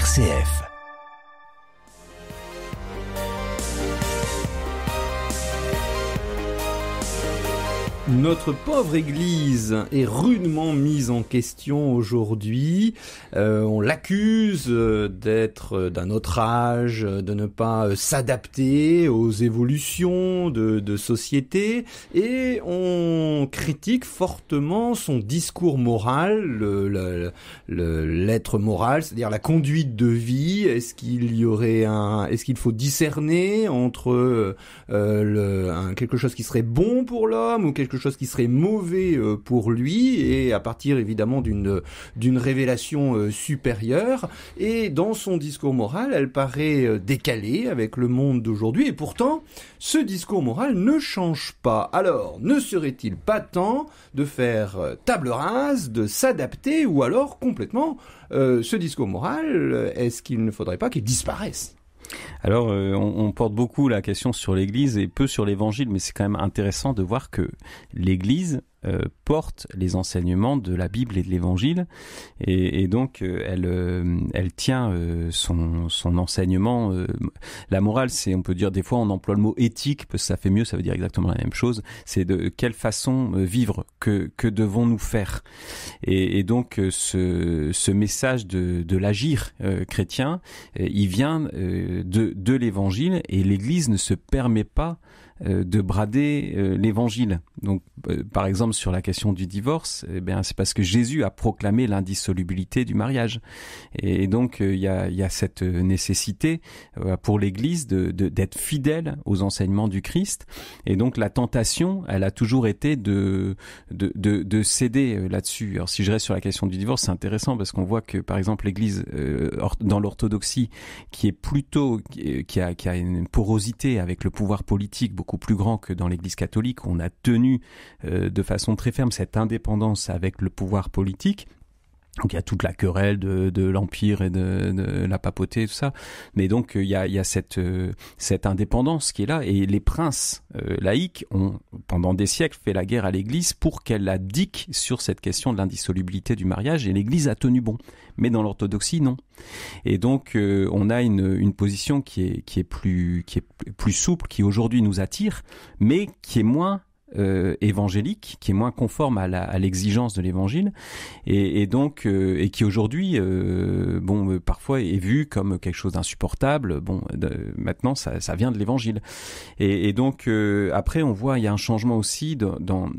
RCF. Notre pauvre Église est rudement mise en question aujourd'hui. On l'accuse d'être d'un autre âge, de ne pas s'adapter aux évolutions de société, et on critique fortement son discours moral, l'être moral, c'est-à-dire la conduite de vie. Est-ce qu'il faut discerner entre quelque chose qui serait bon pour l'homme ou quelque chose qui serait mauvais pour lui, et à partir évidemment d'une révélation supérieure. Et dans son discours moral, elle paraît décalée avec le monde d'aujourd'hui, et pourtant ce discours moral ne change pas. Alors, ne serait-il pas temps de faire table rase, de s'adapter, ou alors complètement ce discours moral, est-ce qu'il ne faudrait pas qu'il disparaisse ? Alors, on porte beaucoup la question sur l'Église et peu sur l'Évangile, mais c'est quand même intéressant de voir que l'Église porte les enseignements de la Bible et de l'Évangile, et donc elle tient son enseignement. La morale, c'est, on peut dire, des fois on emploie le mot éthique parce que ça fait mieux, ça veut dire exactement la même chose. C'est de quelle façon vivre, que devons-nous faire, et donc ce message de l'agir chrétien, il vient de l'Évangile, et l'Église ne se permet pas de brader l'Évangile. Donc, par exemple, sur la question du divorce, c'est parce que Jésus a proclamé l'indissolubilité du mariage. Et donc, il y a cette nécessité pour l'Église d'être fidèle aux enseignements du Christ. Et donc, la tentation, elle a toujours été de céder là-dessus. Alors, si je reste sur la question du divorce, c'est intéressant parce qu'on voit que, par exemple, l'Église dans l'orthodoxie, qui a une porosité avec le pouvoir politique beaucoup plus grand que dans l'Église catholique, on a tenu de façon très ferme cette indépendance avec le pouvoir politique. Donc il y a toute la querelle de l'Empire et de la papauté, tout ça. Mais donc il y a cette indépendance qui est là, et les princes laïcs ont pendant des siècles fait la guerre à l'Église pour qu'elle abdique sur cette question de l'indissolubilité du mariage, et l'Église a tenu bon. Mais dans l'orthodoxie, non. Et donc on a une position qui est plus souple, qui aujourd'hui nous attire, mais qui est moins évangélique, qui est moins conforme à l'exigence de l'évangile, et donc et qui aujourd'hui parfois est vu comme quelque chose d'insupportable. Maintenant ça vient de l'évangile, et donc après on voit il y a un changement aussi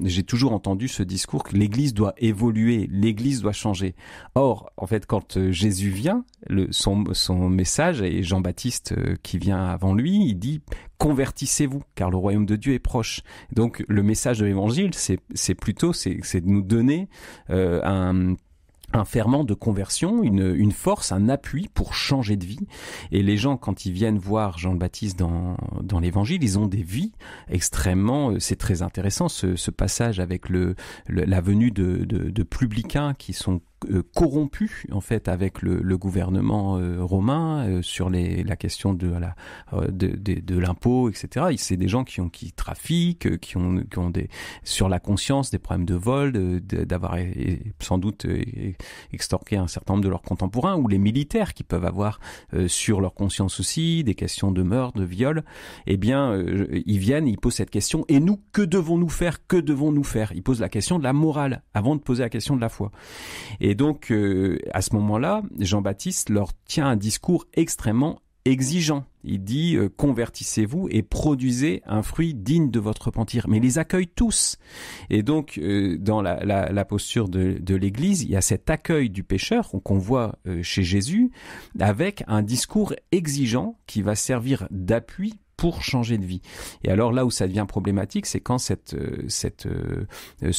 j'ai toujours entendu ce discours que l'Église doit évoluer, l'Église doit changer. Or en fait quand Jésus vient, son message, et Jean-Baptiste qui vient avant lui, il dit: convertissez-vous, car le royaume de Dieu est proche. Donc le message de l'évangile, c'est plutôt de nous donner un ferment de conversion, une force, un appui pour changer de vie. Et les gens, quand ils viennent voir Jean-Baptiste dans l'évangile, ils ont des vies extrêmement... C'est très intéressant ce passage avec la venue de publicains qui sont corrompus en fait avec le gouvernement romain sur la question de l'impôt, etc. C'est des gens qui trafiquent, qui ont sur la conscience des problèmes de vol, d'avoir sans doute extorqué un certain nombre de leurs contemporains, ou les militaires qui peuvent avoir sur leur conscience aussi des questions de meurtre, de viol. Eh bien, ils viennent, ils posent cette question: et nous, que devons-nous faire ? Ils posent la question de la morale avant de poser la question de la foi. Et donc, à ce moment-là, Jean-Baptiste leur tient un discours extrêmement exigeant. Il dit convertissez-vous et produisez un fruit digne de votre repentir. Mais ils les accueillent tous. Et donc, dans la posture de l'Église, il y a cet accueil du pécheur qu'on voit chez Jésus, avec un discours exigeant qui va servir d'appui pour changer de vie. Et alors là où ça devient problématique, c'est quand ce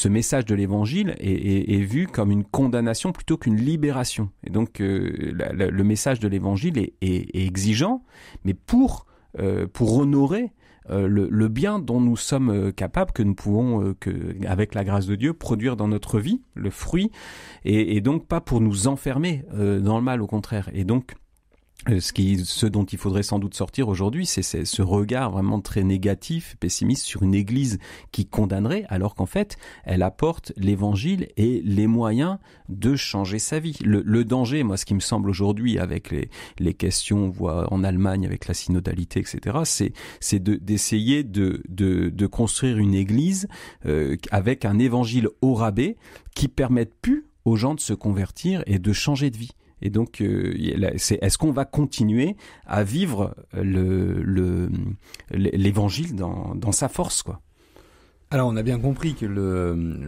message de l'évangile est vu comme une condamnation plutôt qu'une libération. Et donc le message de l'évangile est exigeant, mais pour honorer le bien dont nous sommes capables, que nous pouvons, avec la grâce de Dieu, produire dans notre vie, le fruit, et donc pas pour nous enfermer dans le mal, au contraire. Et donc Ce dont il faudrait sans doute sortir aujourd'hui, c'est ce regard vraiment très négatif, pessimiste sur une Église qui condamnerait, alors qu'en fait, elle apporte l'Évangile et les moyens de changer sa vie. Le danger, moi, ce qui me semble aujourd'hui, avec les questions, on voit en Allemagne avec la synodalité, etc., c'est d'essayer de construire une Église avec un Évangile au rabais qui permette plus aux gens de se convertir et de changer de vie. Et donc, est-ce qu'on va continuer à vivre l'évangile dans sa force, quoi? Alors, on a bien compris que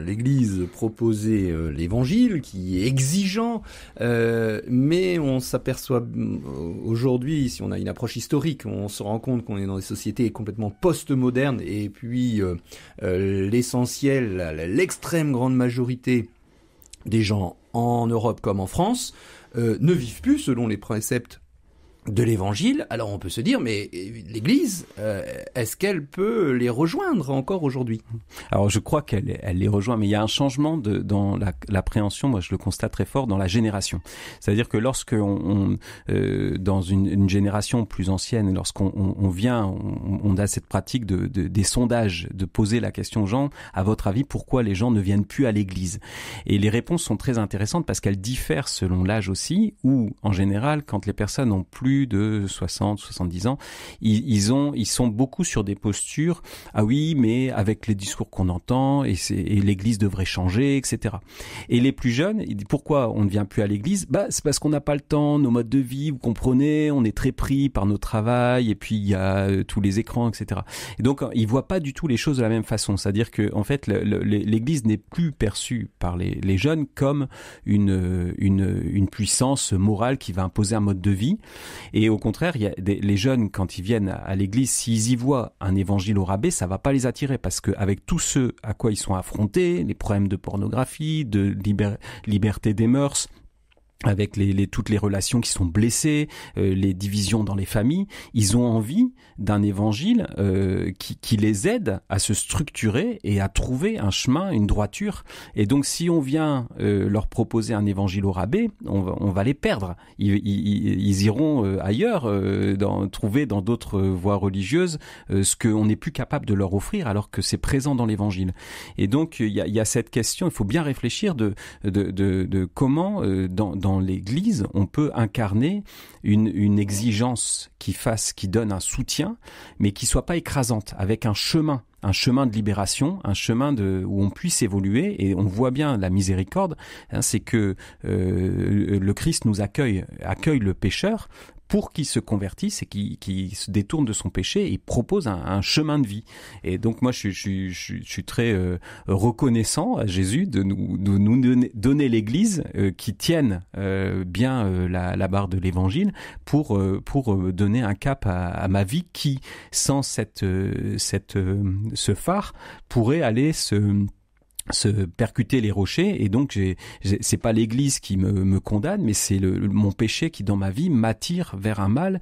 l'Église proposait l'Évangile, qui est exigeant, mais on s'aperçoit aujourd'hui, si on a une approche historique, on se rend compte qu'on est dans des sociétés complètement post-modernes, et puis l'essentiel, l'extrême grande majorité des gens en Europe comme en France ne vivent plus selon les préceptes de l'Évangile. Alors on peut se dire, mais l'Église, est-ce qu'elle peut les rejoindre encore aujourd'hui ? Alors je crois qu'elle les rejoint, mais il y a un changement dans l'appréhension, moi je le constate très fort, dans la génération. C'est-à-dire que lorsque dans une génération plus ancienne, lorsqu'on vient, on a cette pratique des sondages, de poser la question aux gens, à votre avis, pourquoi les gens ne viennent plus à l'Église ? Et les réponses sont très intéressantes parce qu'elles diffèrent selon l'âge aussi, ou en général, quand les personnes ont plus de 60, 70 ans, ils sont beaucoup sur des postures, ah oui, mais avec les discours qu'on entend, et l'Église devrait changer, etc. Et les plus jeunes, pourquoi on ne vient plus à l'Église ? C'est parce qu'on n'a pas le temps, nos modes de vie, vous comprenez, on est très pris par nos travails, et puis il y a tous les écrans, etc. Et donc, ils voient pas du tout les choses de la même façon. C'est-à-dire que, en fait, l'Église n'est plus perçue par les jeunes comme une puissance morale qui va imposer un mode de vie. Et au contraire, les jeunes, quand ils viennent à l'Église, s'ils y voient un évangile au rabais, ça va pas les attirer, parce qu'avec tout ce à quoi ils sont affrontés, les problèmes de pornographie, de liberté des mœurs, avec toutes les relations qui sont blessées, les divisions dans les familles, ils ont envie d'un évangile qui les aide à se structurer et à trouver un chemin, une droiture. Et donc, si on vient leur proposer un évangile au rabais, on va les perdre. Ils iront ailleurs, trouver dans d'autres voies religieuses ce qu'on n'est plus capable de leur offrir, alors que c'est présent dans l'évangile. Et donc, il y a cette question. Il faut bien réfléchir de comment dans l'Église, on peut incarner une exigence qui donne un soutien, mais qui soit pas écrasante, avec un chemin de libération, un chemin où on puisse évoluer. Et on voit bien la miséricorde, c'est que le Christ nous accueille le pécheur, pour qu'il se convertisse et qu'il se détourne de son péché et propose un chemin de vie. Et donc moi, je suis très reconnaissant à Jésus de nous donner l'Église qui tienne bien la barre de l'Évangile pour donner un cap à ma vie qui, sans ce phare, pourrait aller se percuter les rochers. Et donc c'est pas l'Église qui me condamne, mais c'est mon péché qui dans ma vie m'attire vers un mal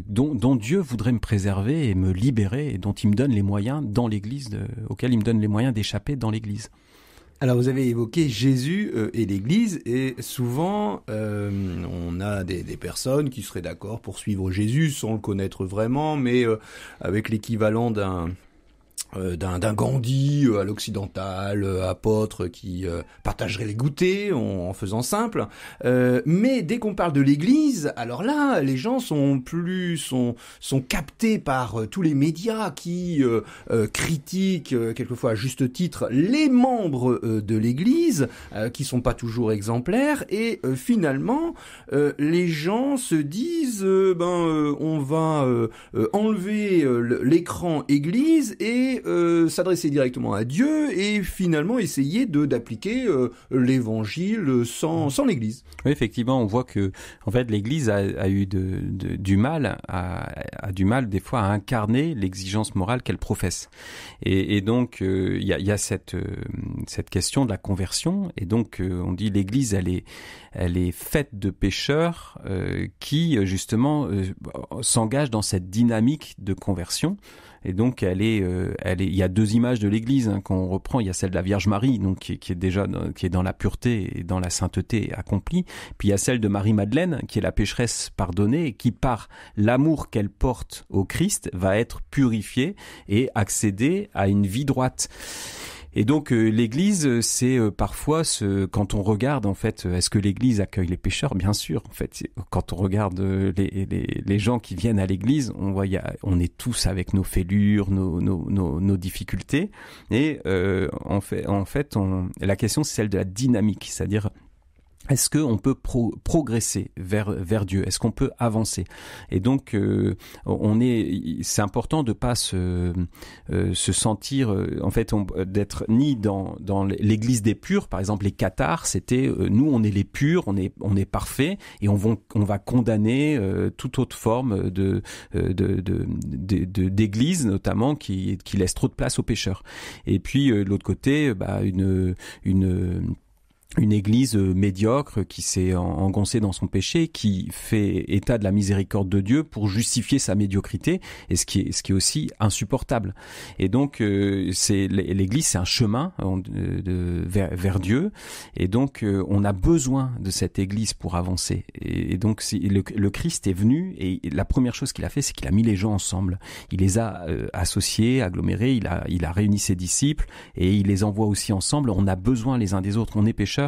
dont Dieu voudrait me préserver et me libérer, et dont il me donne les moyens dans l'Église, auquel il me donne les moyens d'échapper dans l'Église. Alors vous avez évoqué Jésus et l'Église, et souvent on a des personnes qui seraient d'accord pour suivre Jésus sans le connaître vraiment, mais avec l'équivalent d'un Gandhi à l'occidental, apôtre qui partagerait les goûters en faisant simple. Mais dès qu'on parle de l'Église, alors là, les gens sont captés par tous les médias qui critiquent quelquefois à juste titre les membres de l'Église, qui sont pas toujours exemplaires. Et finalement, les gens se disent, on va enlever l'écran Église et s'adresser directement à Dieu, et finalement essayer d'appliquer l'évangile sans l'Église. Oui, effectivement, on voit que en fait l'Église a eu du mal des fois à incarner l'exigence morale qu'elle professe. Et donc il y a cette question de la conversion, et donc on dit l'Église elle est faite de pécheurs qui justement s'engagent dans cette dynamique de conversion. Et donc il y a deux images de l'Église qu'on reprend. Il y a celle de la Vierge Marie, donc qui est dans la pureté et dans la sainteté accomplie. Puis il y a celle de Marie-Madeleine, qui est la pécheresse pardonnée et qui, par l'amour qu'elle porte au Christ, va être purifiée et accéder à une vie droite. Et donc l'Église, c'est parfois quand on regarde en fait, est-ce que l'Église accueille les pécheurs? Bien sûr, en fait, quand on regarde les gens qui viennent à l'Église, on voit on est tous avec nos fêlures, nos difficultés. Et en fait, la question c'est celle de la dynamique, c'est-à-dire est-ce qu'on peut progresser vers Dieu? Est-ce qu'on peut avancer? Et donc, c'est important de pas se sentir, en fait, d'être ni dans l'Église des purs. Par exemple, les cathares, c'était nous, on est les purs, on est parfaits, et on va condamner toute autre forme d'église, notamment qui laisse trop de place aux pécheurs. Et puis, de l'autre côté, une église médiocre qui s'est engoncée dans son péché, qui fait état de la miséricorde de Dieu pour justifier sa médiocrité, et ce qui est aussi insupportable. Et donc l'église, c'est un chemin vers Dieu, et donc on a besoin de cette église pour avancer. Et donc le Christ est venu, et la première chose qu'il a fait, c'est qu'il a mis les gens ensemble. Il les a associés, agglomérés, il a réuni ses disciples, et il les envoie aussi ensemble. On a besoin les uns des autres, on est pécheurs,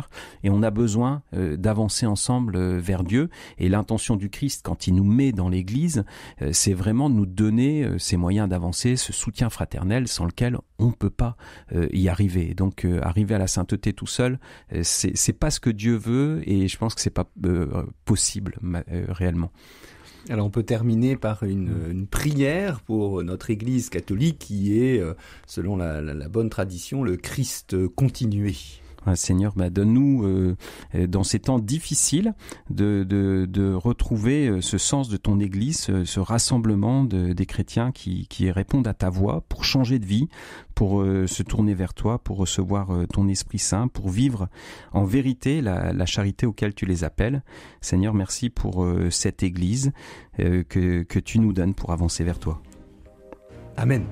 et on a besoin d'avancer ensemble vers Dieu. Et l'intention du Christ, quand il nous met dans l'Église, c'est vraiment de nous donner ces moyens d'avancer, ce soutien fraternel sans lequel on ne peut pas y arriver. Donc arriver à la sainteté tout seul, c'est pas ce que Dieu veut, et je pense que c'est pas possible réellement. Alors on peut terminer par une prière pour notre Église catholique qui est, selon la bonne tradition, le Christ continué. Seigneur, donne-nous dans ces temps difficiles de retrouver ce sens de ton Église, ce rassemblement des chrétiens qui répondent à ta voix pour changer de vie, pour se tourner vers toi, pour recevoir ton Esprit Saint, pour vivre en vérité la charité auquel tu les appelles. Seigneur, merci pour cette Église que tu nous donnes pour avancer vers toi. Amen.